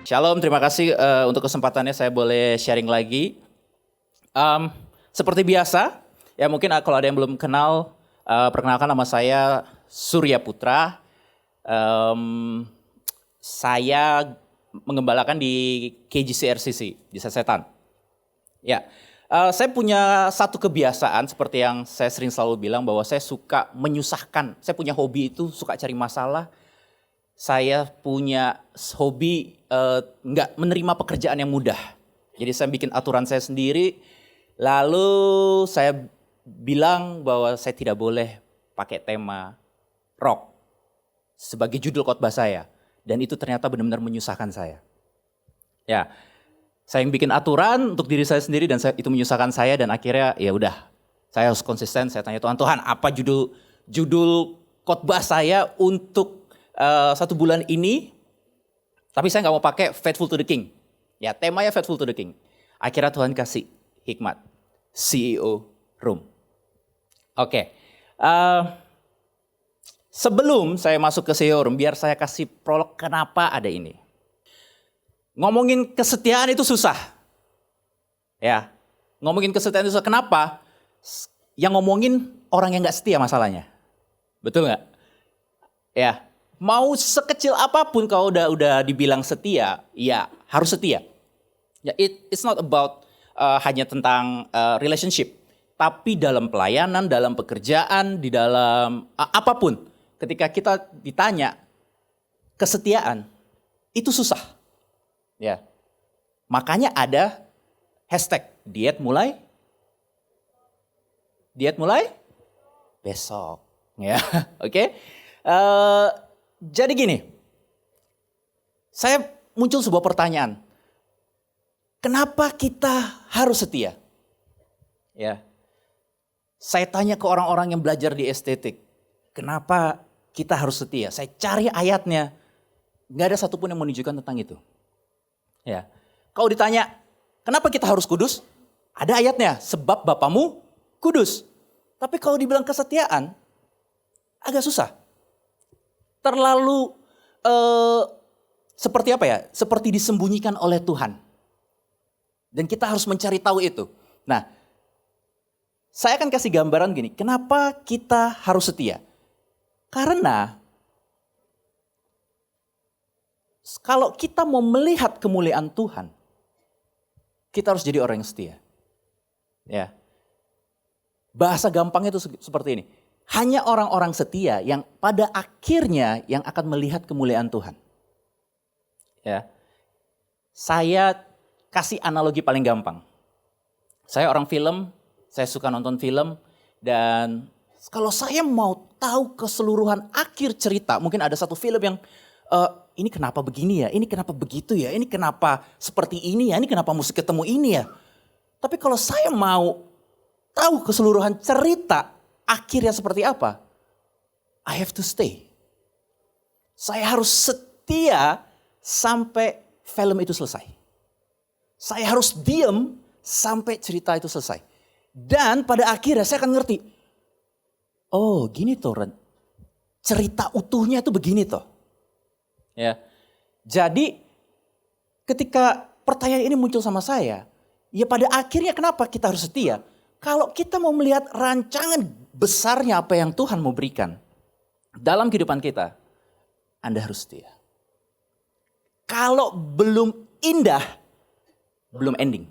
Shalom, terima kasih untuk kesempatannya saya boleh sharing lagi. Seperti biasa, ya mungkin kalau ada yang belum kenal, perkenalkan nama saya Surya Putra. Saya mengembalakan di KGC RCC, di Sesetan. Ya, saya punya satu kebiasaan seperti yang saya sering selalu bilang bahwa saya suka menyusahkan. Saya punya hobi itu suka cari masalah. Saya punya hobi nggak menerima pekerjaan yang mudah. Jadi saya bikin aturan saya sendiri. Lalu saya bilang bahwa saya tidak boleh pakai tema rock sebagai judul khotbah saya. Dan itu ternyata benar-benar menyusahkan saya. Ya, saya yang bikin aturan untuk diri saya sendiri dan itu menyusahkan saya dan akhirnya ya udah. Saya harus konsisten. Saya tanya Tuhan apa judul khotbah saya untuk 1 bulan ini, tapi saya nggak mau pakai Faithful to the King. Ya, temanya Faithful to the King. Akhirnya Tuhan kasih hikmat, CEO Room. Oke, sebelum saya masuk ke CEO Room, biar saya kasih prolog kenapa ada ini. Ngomongin kesetiaan itu susah. Ya, ngomongin kesetiaan itu susah. Kenapa? Yang ngomongin orang yang nggak setia masalahnya. Betul nggak? Ya. Mau sekecil apapun kalau udah dibilang setia, ya harus setia. Ya, it's not about hanya tentang relationship, tapi dalam pelayanan, dalam pekerjaan, di dalam apapun. Ketika kita ditanya kesetiaan, itu susah. Ya, makanya ada hashtag diet mulai besok. Ya, oke. Jadi gini, saya muncul sebuah pertanyaan. Kenapa kita harus setia? Ya, saya tanya ke orang-orang yang belajar di estetik. Kenapa kita harus setia? Saya cari ayatnya. Gak ada satupun yang menunjukkan tentang itu. Ya, kalau ditanya, kenapa kita harus kudus? Ada ayatnya, sebab Bapamu kudus. Tapi kalau dibilang kesetiaan, agak susah. Terlalu seperti apa ya? Seperti disembunyikan oleh Tuhan. Dan kita harus mencari tahu itu. Nah, saya akan kasih gambaran gini. Kenapa kita harus setia? Karena kalau kita mau melihat kemuliaan Tuhan, kita harus jadi orang yang setia. Ya. Bahasa gampangnya itu seperti ini. Hanya orang-orang setia yang pada akhirnya yang akan melihat kemuliaan Tuhan. Ya. Saya kasih analogi paling gampang. Saya orang film, saya suka nonton film, dan kalau saya mau tahu keseluruhan akhir cerita, mungkin ada satu film yang ini kenapa begini ya, ini kenapa begitu ya, ini kenapa seperti ini ya, ini kenapa mesti ketemu ini ya. Tapi kalau saya mau tahu keseluruhan cerita, akhirnya seperti apa? I have to stay. Saya harus setia sampai film itu selesai. Saya harus diam sampai cerita itu selesai. Dan pada akhirnya saya akan ngerti. Oh gini toh, cerita utuhnya itu begini toh. Ya. Jadi ketika pertanyaan ini muncul sama saya, ya pada akhirnya kenapa kita harus setia? Kalau kita mau melihat rancangan besarnya apa yang Tuhan mau berikan dalam kehidupan kita, Anda harus setia. Kalau belum indah, belum ending.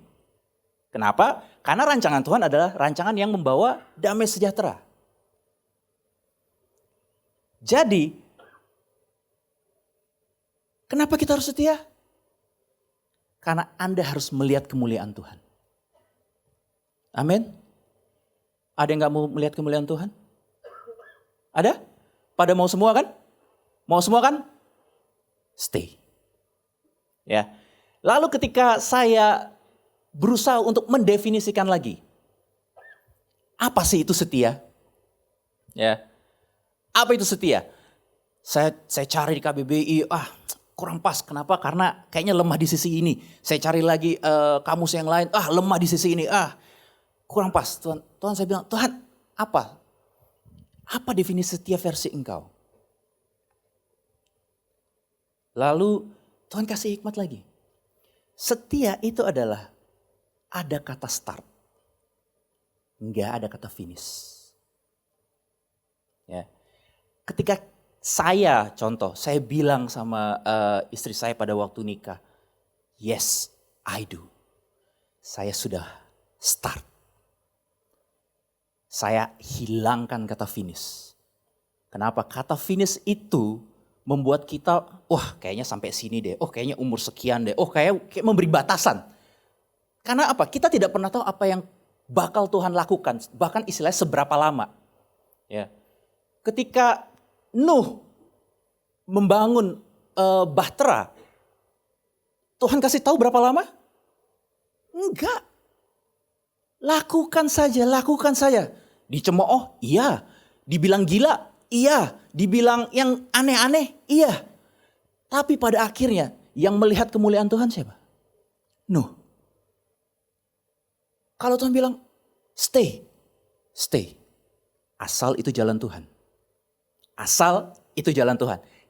Kenapa? Karena rancangan Tuhan adalah rancangan yang membawa damai sejahtera. Jadi, kenapa kita harus setia? Karena Anda harus melihat kemuliaan Tuhan. Amin. Ada yang gak mau melihat kemuliaan Tuhan? Ada? Pada mau semua kan? Mau semua kan? Stay. Ya. Lalu ketika saya berusaha untuk mendefinisikan lagi. Apa sih itu setia? Ya. Apa itu setia? Saya cari di KBBI, kurang pas. Kenapa? Karena kayaknya lemah di sisi ini. Saya cari lagi kamus yang lain, lemah di sisi ini. Kurang pas. Tuhan saya bilang, Tuhan apa? Apa definisi setia versi engkau? Lalu Tuhan kasih hikmat lagi. Setia itu adalah ada kata start, nggak ada kata finish. Ya. Ketika saya bilang sama istri saya pada waktu nikah, yes, I do. Saya sudah start. Saya hilangkan kata finish. Kenapa? Kata finish itu membuat kita, kayaknya sampai sini deh. Kayaknya umur sekian deh. Kayak memberi batasan. Karena apa? Kita tidak pernah tahu apa yang bakal Tuhan lakukan. Bahkan istilahnya seberapa lama. Ya. Ketika Nuh membangun bahtera, Tuhan kasih tahu berapa lama? Enggak. Lakukan saja. Dicemooh, iya. Dibilang gila, iya. Dibilang yang aneh-aneh, iya. Tapi pada akhirnya yang melihat kemuliaan Tuhan siapa? Nuh. Kalau Tuhan bilang, stay. Asal itu jalan Tuhan.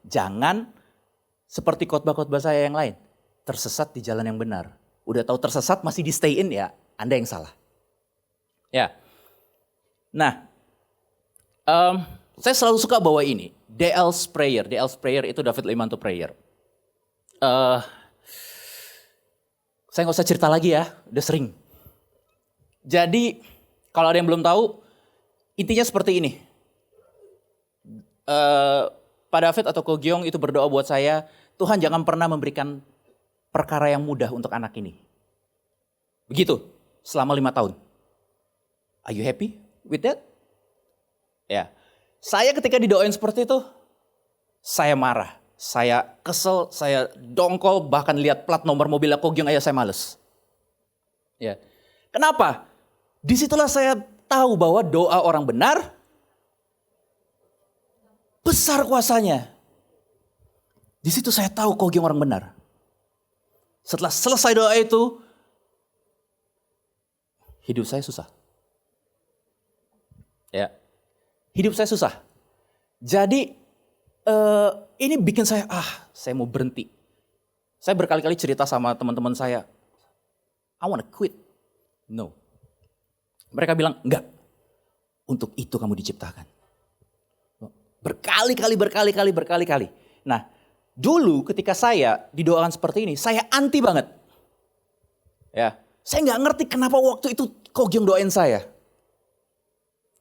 Jangan seperti khotbah-khotbah saya yang lain. Tersesat di jalan yang benar. Udah tahu tersesat masih di stay in ya, Anda yang salah. Ya. Nah, saya selalu suka bawa ini. D.L.'s Prayer. D.L.'s Prayer itu David Limanto Prayer. Saya nggak usah cerita lagi ya, udah sering. Jadi, kalau ada yang belum tahu, intinya seperti ini. Pak David atau Ko Gyong itu berdoa buat saya, Tuhan jangan pernah memberikan perkara yang mudah untuk anak ini. Begitu, selama 5 tahun. Are you happy with that? Ya, saya ketika didoain seperti itu, saya marah, saya kesel, saya dongkol, bahkan lihat plat nomor mobil Ko Gyong aja saya males. Ya, kenapa? Disitulah saya tahu bahwa doa orang benar, besar kuasanya. Di situ saya tahu Ko Gyong orang benar. Setelah selesai doa itu, hidup saya susah. Ya, hidup saya susah. Jadi ini bikin saya mau berhenti. Saya berkali-kali cerita sama teman-teman saya, I wanna quit. No. Mereka bilang, enggak. Untuk itu kamu diciptakan. Berkali-kali. Nah, dulu ketika saya didoakan seperti ini, saya anti banget. Ya, saya nggak ngerti kenapa waktu itu Ko Gyong doain saya.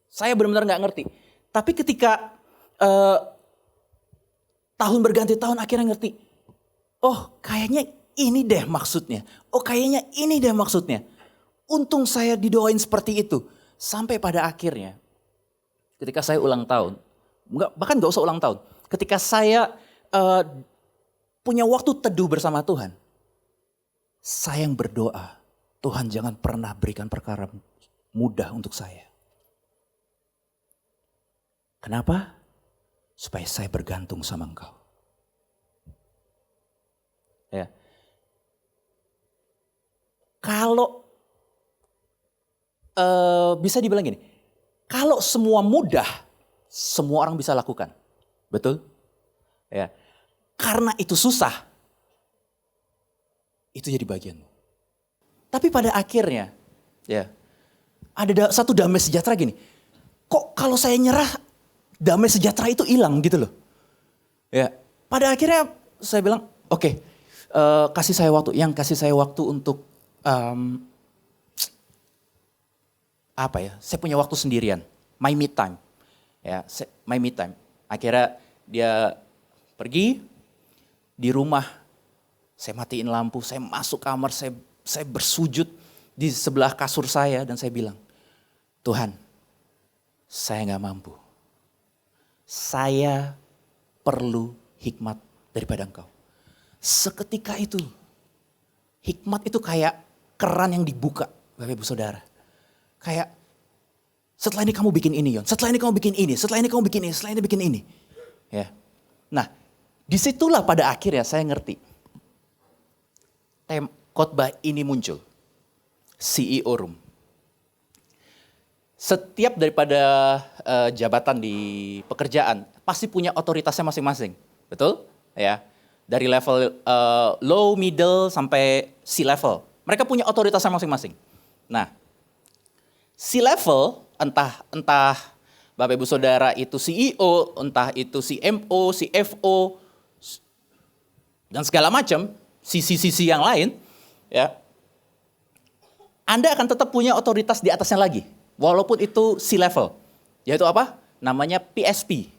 Saya benar-benar nggak ngerti. Tapi ketika tahun berganti tahun akhirnya ngerti. Kayaknya ini deh maksudnya. Untung saya didoain seperti itu. Sampai pada akhirnya, ketika saya ulang tahun, bahkan gak usah ulang tahun. Ketika saya punya waktu teduh bersama Tuhan, saya yang berdoa, Tuhan jangan pernah berikan perkara mudah untuk saya. Kenapa? Supaya saya bergantung sama Engkau. Ya. Kalau bisa dibilang gini, kalau semua mudah, semua orang bisa lakukan. Betul? Ya. Karena itu susah, itu jadi bagianmu. Tapi pada akhirnya, ya, ada satu damai sejahtera gini. Kok kalau saya nyerah, damai sejahtera itu hilang gitu loh. Ya. Pada akhirnya saya bilang, oke, kasih saya waktu untuk saya punya waktu sendirian, my me time. Ya, my me time. Akhirnya dia pergi, di rumah saya matiin lampu, saya masuk kamar, saya bersujud di sebelah kasur saya dan saya bilang, Tuhan, saya gak mampu. Saya perlu hikmat daripada Engkau. Seketika itu, hikmat itu kayak keran yang dibuka, Bapak Ibu Saudara. Kayak, setelah ini kamu bikin ini, Yon. Setelah ini kamu bikin ini, setelah ini kamu bikin ini, setelah ini bikin ini. Ya. Nah, disitulah pada akhirnya saya ngerti. Khotbah ini muncul. CEO Room. Setiap daripada jabatan di pekerjaan pasti punya otoritasnya masing-masing. Betul? Ya. Dari level low, middle, sampai C-level. Mereka punya otoritasnya masing-masing. Nah, C-level, entah Bapak Ibu Saudara itu CEO, entah itu CMO, CFO, dan segala macam, sisi-sisi yang lain, ya, Anda akan tetap punya otoritas di atasnya lagi, walaupun itu C-level. Yaitu apa? Namanya PSP.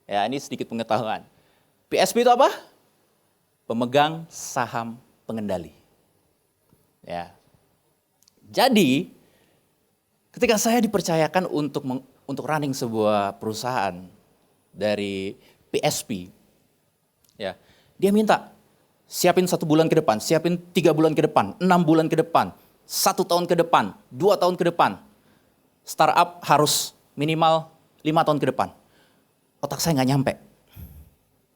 Ya, ini sedikit pengetahuan. PSP itu apa? Pemegang saham pengendali. Ya. Jadi, ketika saya dipercayakan untuk running sebuah perusahaan dari PSP, ya, dia minta siapin 1 bulan ke depan, siapin 3 bulan ke depan, 6 bulan ke depan, 1 tahun ke depan, 2 tahun ke depan. Startup harus minimal 5 tahun ke depan. Otak saya nggak nyampe.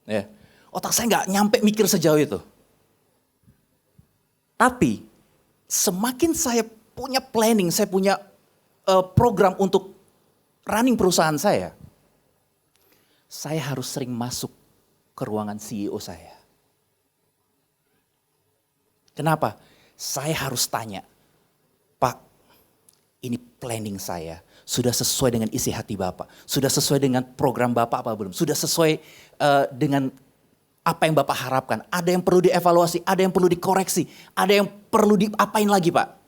Ya. Otak saya nggak nyampe mikir sejauh itu. Tapi semakin saya punya planning, saya punya program untuk running perusahaan saya harus sering masuk ke ruangan CEO saya. Kenapa? Saya harus tanya, Pak, ini planning saya sudah sesuai dengan isi hati Bapak, sudah sesuai dengan program Bapak apa belum, sudah sesuai dengan apa yang Bapak harapkan. Ada yang perlu dievaluasi, ada yang perlu dikoreksi, ada yang perlu diapain lagi Pak.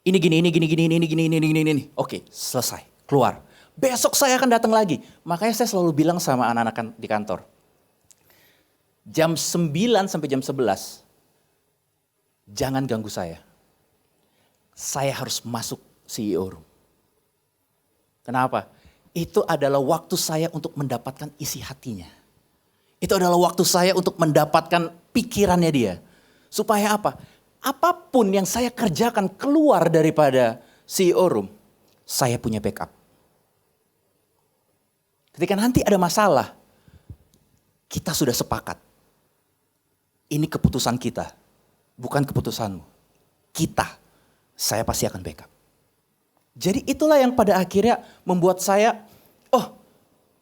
Ini gini. Oke, selesai, keluar. Besok saya akan datang lagi. Makanya saya selalu bilang sama anak-anak di kantor. Jam 9 sampai jam 11, jangan ganggu saya. Saya harus masuk CEO room. Kenapa? Itu adalah waktu saya untuk mendapatkan isi hatinya. Itu adalah waktu saya untuk mendapatkan pikirannya dia. Supaya apa? Apapun yang saya kerjakan keluar daripada CEO room, saya punya backup. Ketika nanti ada masalah, kita sudah sepakat. Ini keputusan kita, bukan keputusanmu. Saya pasti akan backup. Jadi itulah yang pada akhirnya membuat saya,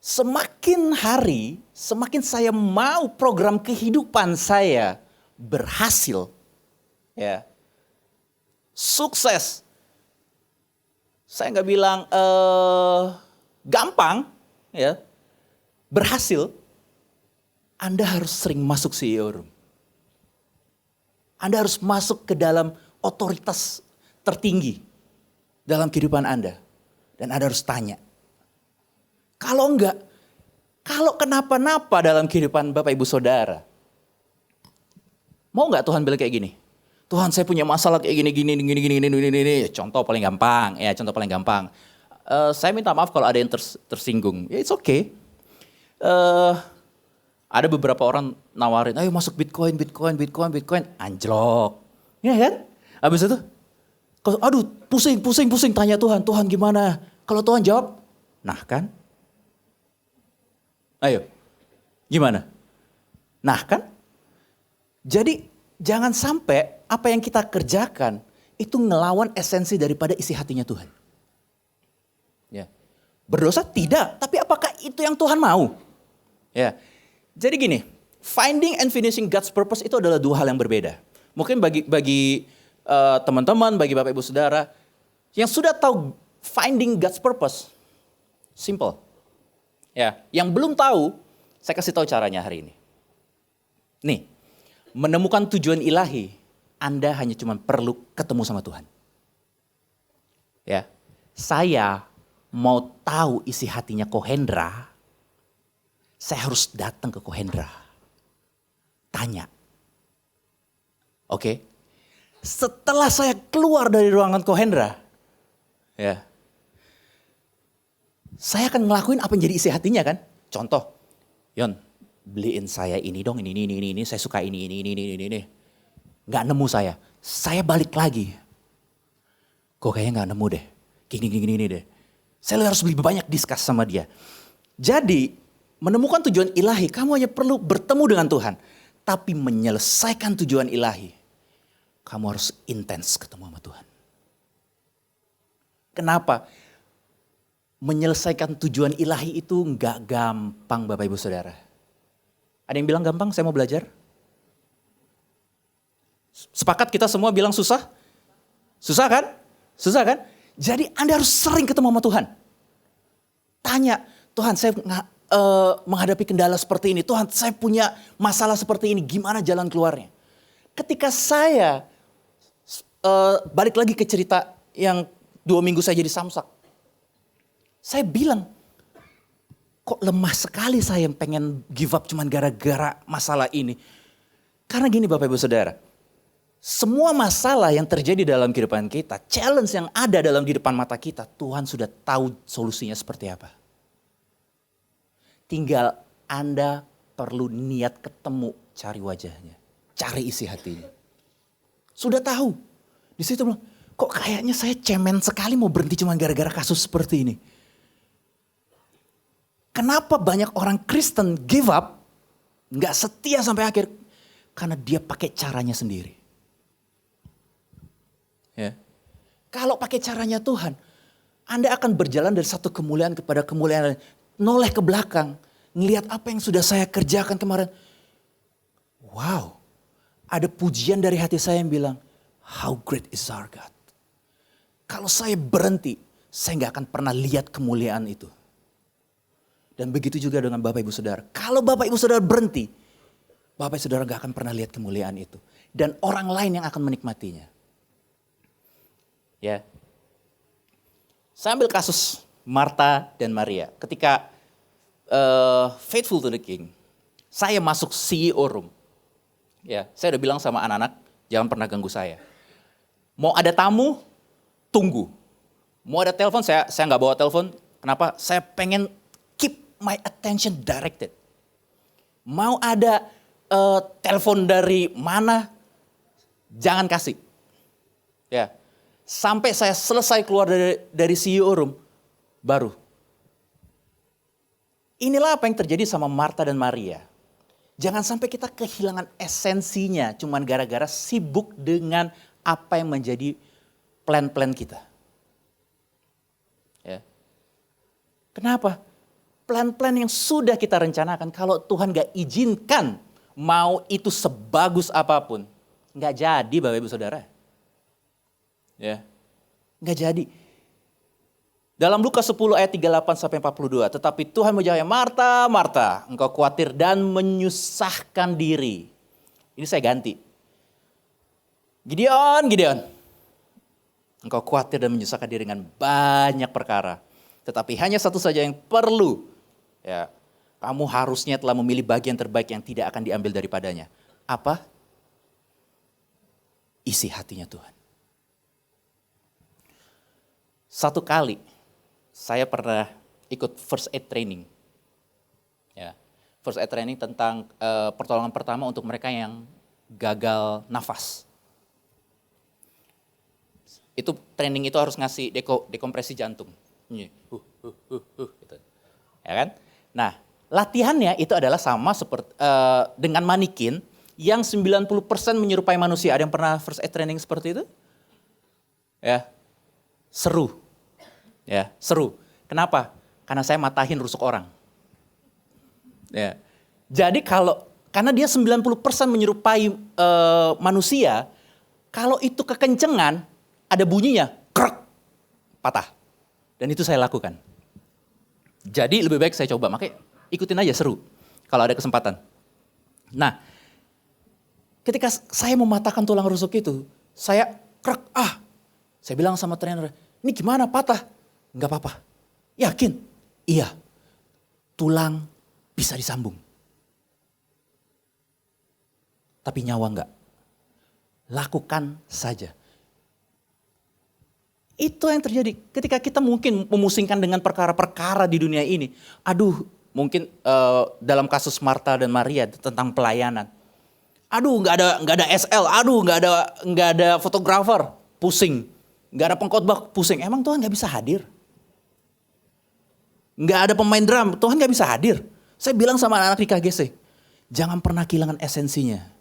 semakin hari, semakin saya mau program kehidupan saya berhasil, ya, sukses. Saya nggak bilang gampang, ya, berhasil. Anda harus sering masuk CEO room. Anda harus masuk ke dalam otoritas tertinggi dalam kehidupan Anda. Dan Anda harus tanya. Kalau enggak, kalau kenapa-napa dalam kehidupan Bapak Ibu Saudara, mau enggak Tuhan bilang kayak gini? Tuhan, saya punya masalah kayak gini. Contoh paling gampang, saya minta maaf kalau ada yang tersinggung. Ya, it's okay. Ada beberapa orang nawarin, ayo masuk Bitcoin, anjlok. Ya kan? Habis itu, aduh pusing tanya Tuhan gimana? Kalau Tuhan jawab, nah kan? Ayo, gimana? Nah kan? Jadi jangan sampai apa yang kita kerjakan itu ngelawan esensi daripada isi hatinya Tuhan. Ya. Berdosa tidak, tapi apakah itu yang Tuhan mau? Ya. Jadi gini, finding and finishing God's purpose itu adalah 2 hal yang berbeda. Mungkin bagi teman-teman, bagi Bapak Ibu Saudara yang sudah tahu finding God's purpose, simple. Ya, yang belum tahu, saya kasih tahu caranya hari ini. Nih, menemukan tujuan ilahi, Anda hanya cuma perlu ketemu sama Tuhan. Ya, saya mau tahu isi hatinya Kohendra, saya harus datang ke Kohendra. Tanya. Oke. Setelah saya keluar dari ruangan Kohendra, ya, saya akan ngelakuin apa yang jadi isi hatinya kan. Contoh, Yon, beliin saya ini dong, ini, saya suka ini. Gak nemu saya balik lagi. Kok kayaknya gak nemu deh, gini deh. Saya harus lebih banyak discuss sama dia. Jadi, menemukan tujuan ilahi, kamu hanya perlu bertemu dengan Tuhan. Tapi menyelesaikan tujuan ilahi, kamu harus intens ketemu sama Tuhan. Kenapa? Menyelesaikan tujuan ilahi itu gak gampang Bapak Ibu Saudara. Ada yang bilang gampang, saya mau belajar. Sepakat kita semua bilang susah? Susah kan? Susah kan? Jadi Anda harus sering ketemu sama Tuhan. Tanya, Tuhan saya menghadapi kendala seperti ini. Tuhan saya punya masalah seperti ini, gimana jalan keluarnya? Ketika saya balik lagi ke cerita yang 2 minggu saya jadi samsak. Saya bilang, kok lemah sekali saya pengen give up cuman gara-gara masalah ini. Karena gini Bapak Ibu Saudara, semua masalah yang terjadi dalam kehidupan kita, challenge yang ada dalam di depan mata kita, Tuhan sudah tahu solusinya seperti apa. Tinggal Anda perlu niat ketemu, cari wajahnya, cari isi hatinya. Sudah tahu. Di situ bilang, kok kayaknya saya cemen sekali mau berhenti cuma gara-gara kasus seperti ini. Kenapa banyak orang Kristen give up, nggak setia sampai akhir? Karena dia pakai caranya sendiri. Ya. Kalau pakai caranya Tuhan, Anda akan berjalan dari satu kemuliaan kepada kemuliaan lain. Noleh ke belakang, ngelihat apa yang sudah saya kerjakan kemarin. Wow, ada pujian dari hati saya yang bilang, how great is our God. Kalau saya berhenti, saya nggak akan pernah lihat kemuliaan itu. Dan begitu juga dengan Bapak Ibu Saudara. Kalau Bapak Ibu Saudara berhenti, Bapak Ibu Saudara gak akan pernah lihat kemuliaan itu. Dan orang lain yang akan menikmatinya. Ya. Saya ambil kasus Martha dan Maria. Ketika faithful to the king, saya masuk CEO room. Ya, saya udah bilang sama anak-anak, jangan pernah ganggu saya. Mau ada tamu, tunggu. Mau ada telepon, saya gak bawa telepon. Kenapa? Saya pengen keep my attention directed. Mau ada telepon dari mana, jangan kasih. Ya, sampai saya selesai keluar dari CEO room, baru. Inilah apa yang terjadi sama Martha dan Maria. Jangan sampai kita kehilangan esensinya cuman gara-gara sibuk dengan apa yang menjadi plan-plan kita. Ya. Kenapa? Plan-plan yang sudah kita rencanakan, kalau Tuhan gak izinkan, mau itu sebagus apapun, gak jadi Bapak Ibu Saudara. Ya, gak jadi. Dalam Lukas 10 ayat 38-42, tetapi Tuhan menjawab, Martha, Martha, engkau khawatir dan menyusahkan diri. Ini saya ganti. Gideon, engkau khawatir dan menyusahkan diri dengan banyak perkara. Tetapi hanya satu saja yang perlu. Ya, kamu harusnya telah memilih bagian terbaik yang tidak akan diambil daripadanya. Apa? Isi hatinya Tuhan. Satu kali saya pernah ikut first aid training. Ya, first aid training tentang pertolongan pertama untuk mereka yang gagal nafas. Itu training itu harus ngasih dekompresi jantung. Gitu. Ya kan? Nah, latihannya itu adalah sama seperti dengan manikin yang 90% menyerupai manusia. Ada yang pernah first aid training seperti itu? Ya. Seru. Ya, seru. Kenapa? Karena saya matahin rusuk orang. Ya. Jadi karena dia 90% menyerupai manusia, kalau itu kekencengan, ada bunyinya, krek, patah. Dan itu saya lakukan. Jadi lebih baik saya coba, makanya ikutin aja, seru kalau ada kesempatan. Nah, ketika saya mematahkan tulang rusuk itu, saya krek, saya bilang sama trainer, ini gimana patah? Enggak apa-apa. Yakin? Iya. Tulang bisa disambung. Tapi nyawa enggak. Lakukan saja. Itu yang terjadi ketika kita mungkin memusingkan dengan perkara-perkara di dunia ini. Aduh, mungkin dalam kasus Martha dan Maria tentang pelayanan. Aduh, nggak ada SL. Aduh, nggak ada fotografer, pusing. Nggak ada pengkhotbah, pusing. Emang Tuhan nggak bisa hadir? Nggak ada pemain drum, Tuhan nggak bisa hadir. Saya bilang sama anak-anak di KGC, jangan pernah kehilangan esensinya.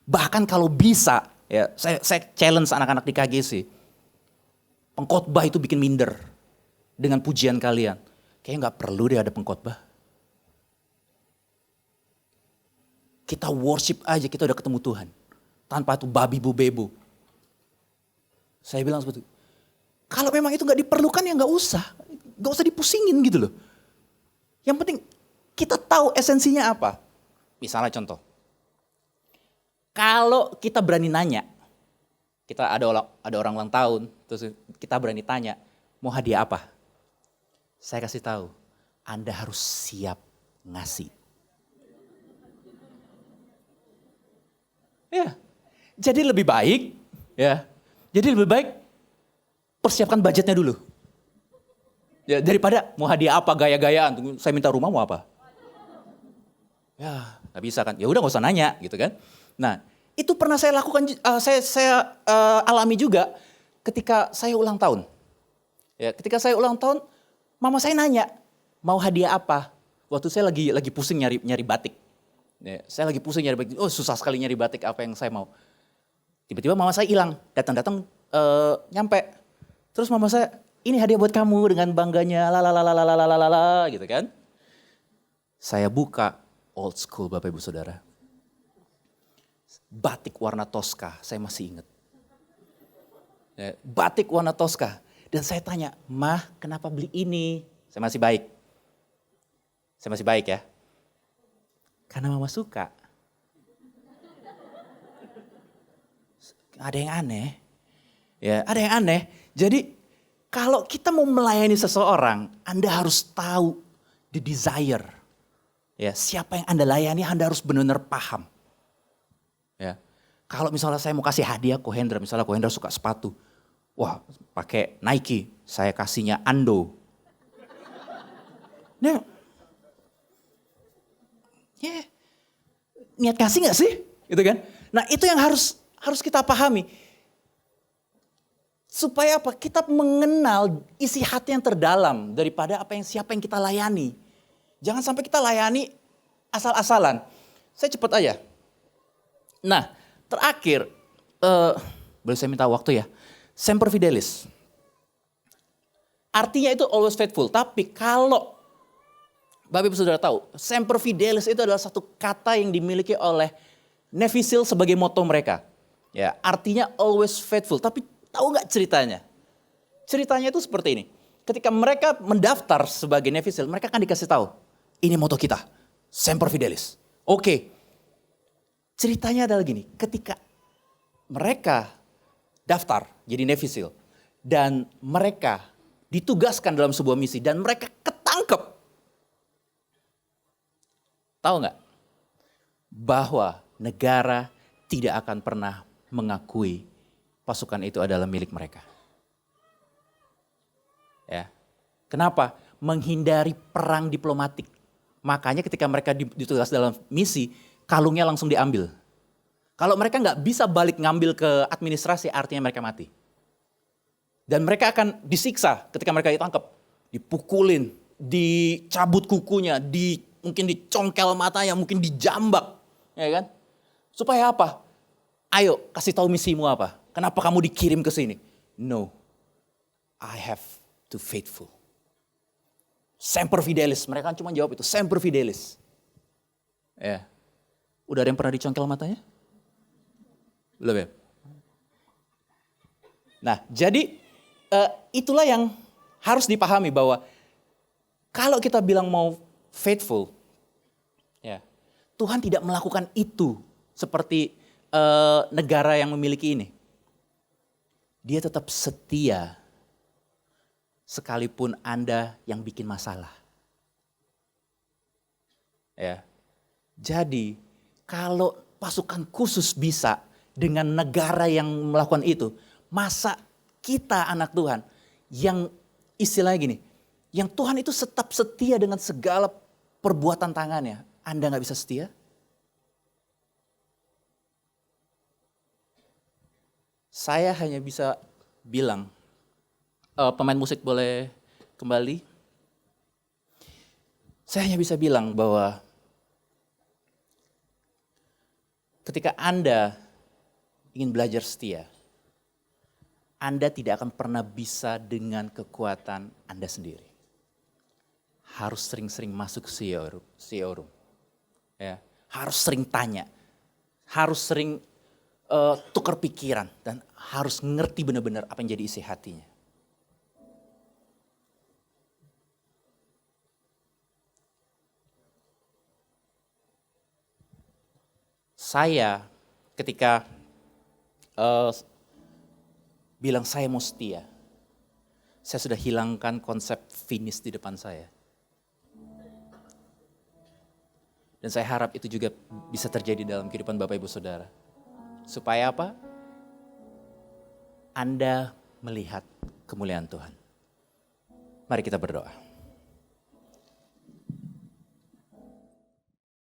Bahkan kalau bisa, ya saya challenge anak-anak di KGC. Pengkhotbah itu bikin minder dengan pujian kalian. Kayaknya gak perlu deh ada pengkhotbah. Kita worship aja, kita udah ketemu Tuhan. Tanpa itu babi bu bebu. Saya bilang seperti itu. Kalau memang itu gak diperlukan ya gak usah. Gak usah dipusingin gitu loh. Yang penting kita tahu esensinya apa. Misalnya contoh. Kalau kita berani nanya. Kita ada orang ulang tahun. Terus kita berani tanya. Mau hadiah apa? Saya kasih tahu. Anda harus siap ngasih. Ya. Jadi lebih baik. Ya. Jadi lebih baik persiapkan budgetnya dulu. Ya, daripada mau hadiah apa gaya-gayaan, saya minta rumah mau apa? Ya, nggak bisa kan? Ya udah nggak usah nanya, gitu kan? Nah, itu pernah saya lakukan, saya alami juga ketika saya ulang tahun. Ya, ketika saya ulang tahun, mama saya nanya mau hadiah apa? Waktu saya lagi pusing nyari batik. Ya, saya lagi pusing nyari batik. Oh susah sekali nyari batik apa yang saya mau. Tiba-tiba mama saya hilang, datang nyampe. Terus mama saya, ini hadiah buat kamu dengan bangganya, lalalalalalala gitu kan. Saya buka old school Bapak Ibu Saudara. Batik warna Tosca, saya masih ingat. Ya, batik warna Tosca. Dan saya tanya, Mah kenapa beli ini? Saya masih baik ya. Karena mama suka. Ada yang aneh. Ya, ada yang aneh. Jadi kalau kita mau melayani seseorang, Anda harus tahu the desire. Ya, siapa yang Anda layani, Anda harus benar-benar paham. Ya. Kalau misalnya saya mau kasih hadiah ke Hendra, misalnya ke Hendra suka sepatu. Wah, pakai Nike, saya kasihnya Ando. Nah, ya, niat kasih gak sih? Gitu kan? Nah, itu yang harus kita pahami. Supaya apa? Kita mengenal isi hati yang terdalam daripada siapa yang kita layani. Jangan sampai kita layani asal-asalan. Saya cepat aja. Nah, terakhir, boleh saya minta waktu ya? Semper Fidelis. Artinya itu always faithful. Tapi kalau Bapak Ibu Saudara tahu, Semper Fidelis itu adalah satu kata yang dimiliki oleh Navy SEAL sebagai moto mereka. Ya, artinya always faithful. Tapi tahu nggak ceritanya? Ceritanya itu seperti ini. Ketika mereka mendaftar sebagai Navy SEAL, mereka akan dikasih tahu. Ini moto kita, Semper Fidelis. Oke. Ceritanya adalah gini. Ketika mereka daftar jadi Navy SEAL. Dan mereka ditugaskan dalam sebuah misi. Dan mereka ketangkep. Tahu nggak? Bahwa negara tidak akan pernah mengakui pasukan itu adalah milik mereka. Ya. Kenapa? Menghindari perang diplomatik. Makanya ketika mereka ditugas dalam misi, kalungnya langsung diambil. Kalau mereka nggak bisa balik ngambil ke administrasi, artinya mereka mati. Dan mereka akan disiksa ketika mereka ditangkap. Dipukulin, dicabut kukunya, mungkin dicongkel matanya, mungkin dijambak. Ya kan? Supaya apa? Ayo kasih tahu misimu apa. Kenapa kamu dikirim ke sini? No, I have to faithful. Semper Fidelis, mereka kan cuma jawab itu, Semper Fidelis. Ya, udah ada yang pernah dicongkel matanya? Belum ya? Nah, jadi itulah yang harus dipahami bahwa kalau kita bilang mau faithful, ya, Tuhan tidak melakukan itu seperti negara yang memiliki ini. Dia tetap setia sekalipun Anda yang bikin masalah. Ya. Jadi kalau pasukan khusus bisa dengan negara yang melakukan itu, masa kita anak Tuhan yang istilahnya gini, yang Tuhan itu tetap setia dengan segala perbuatan tangannya, Anda gak bisa setia? Saya hanya bisa bilang, pemain musik boleh kembali. Saya hanya bisa bilang bahwa ketika Anda ingin belajar setia, Anda tidak akan pernah bisa dengan kekuatan Anda sendiri. Harus sering-sering masuk CEO room. Ya. harus sering tanya, harus sering tukar pikiran, dan harus ngerti benar-benar apa yang jadi isi hatinya. Saya ketika bilang saya mau setia, saya sudah hilangkan konsep finish di depan saya. Dan saya harap itu juga bisa terjadi dalam kehidupan Bapak Ibu Saudara. Supaya apa? Anda melihat kemuliaan Tuhan. Mari kita berdoa.